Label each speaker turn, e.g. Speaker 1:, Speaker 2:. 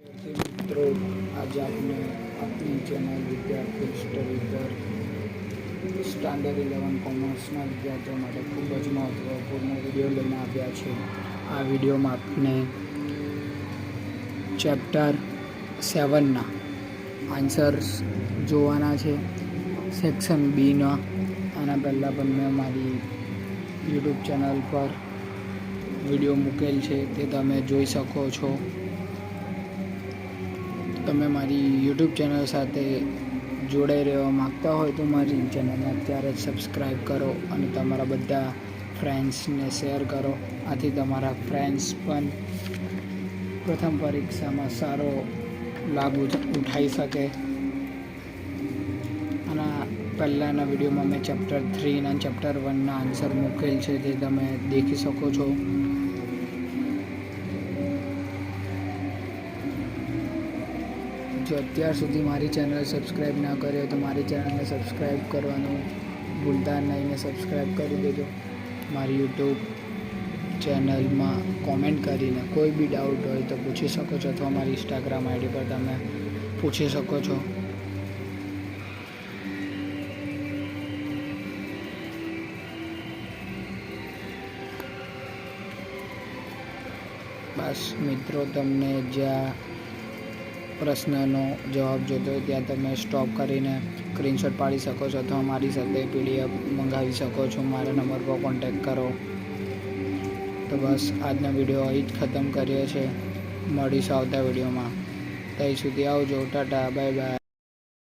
Speaker 1: મિત્રો, આજે આપણે આપણી ચેનલ વિદ્યાર્થી સ્ટડી પર સ્ટાન્ડર્ડ 11 કોમર્સના વિદ્યાર્થીઓ માટે ખૂબ જ મહત્વપૂર્ણ વિડીયો લઈને આવ્યા છે. આ વિડીયોમાં આપણે ચેપ્ટર 7ના આન્સર્સ જોવાના છે. સેક્શન બીના. આના પહેલાં પણ મેં મારી યુટ્યુબ ચેનલ પર વિડીયો મૂકેલ છે, તે તમે જોઈ શકો છો. તમે મારી યુટ્યુબ ચેનલ સાથે જોડાઈ રહેવા માગતા હોય તો મારી ચેનલને અત્યારે જ સબસ્ક્રાઈબ કરો અને તમારા બધા ફ્રેન્ડ્સને શેર કરો. આથી તમારા ફ્રેન્ડ્સ પણ પ્રથમ પરીક્ષામાં સારો લાભ ઉઠાવી શકે. આના પહેલાંના વિડીયોમાં મેં ચેપ્ટર 3 અને ચેપ્ટર 1ના આન્સર મૂકેલ છે, તે તમે દેખી શકો છો. જો અત્યાર સુધી મારી ચેનલ સબસ્ક્રાઈબ ના કરી હોય તો મારી ચેનલને સબસ્ક્રાઈબ કરવાનું ભૂલતા નહીં ને સબસ્ક્રાઈબ કરી દેજો. મારી યુટ્યુબ ચેનલમાં કોમેન્ટ કરીને કોઈ બી ડાઉટ હોય તો પૂછી શકો છો, અથવા મારી ઇન્સ્ટાગ્રામ આઈડી પર તમે પૂછી શકો છો. બસ મિત્રો, તમને જ્યાં પ્રશ્નનો જવાબ જોતો હોય ત્યાં તમે સ્ટોપ કરીને સ્ક્રીનશોટ પાડી શકો છો, અથવા મારી સાથે PDF મંગાવી શકો છો. મારા નંબર પર કોન્ટેક્ટ કરો. તો બસ આજનો વિડીયો અહીં જ ખતમ કરીએ છીએ. મળીશું આવતા વિડીયોમાં. ત્યાં સુધી આવજો. Tata, bye bye.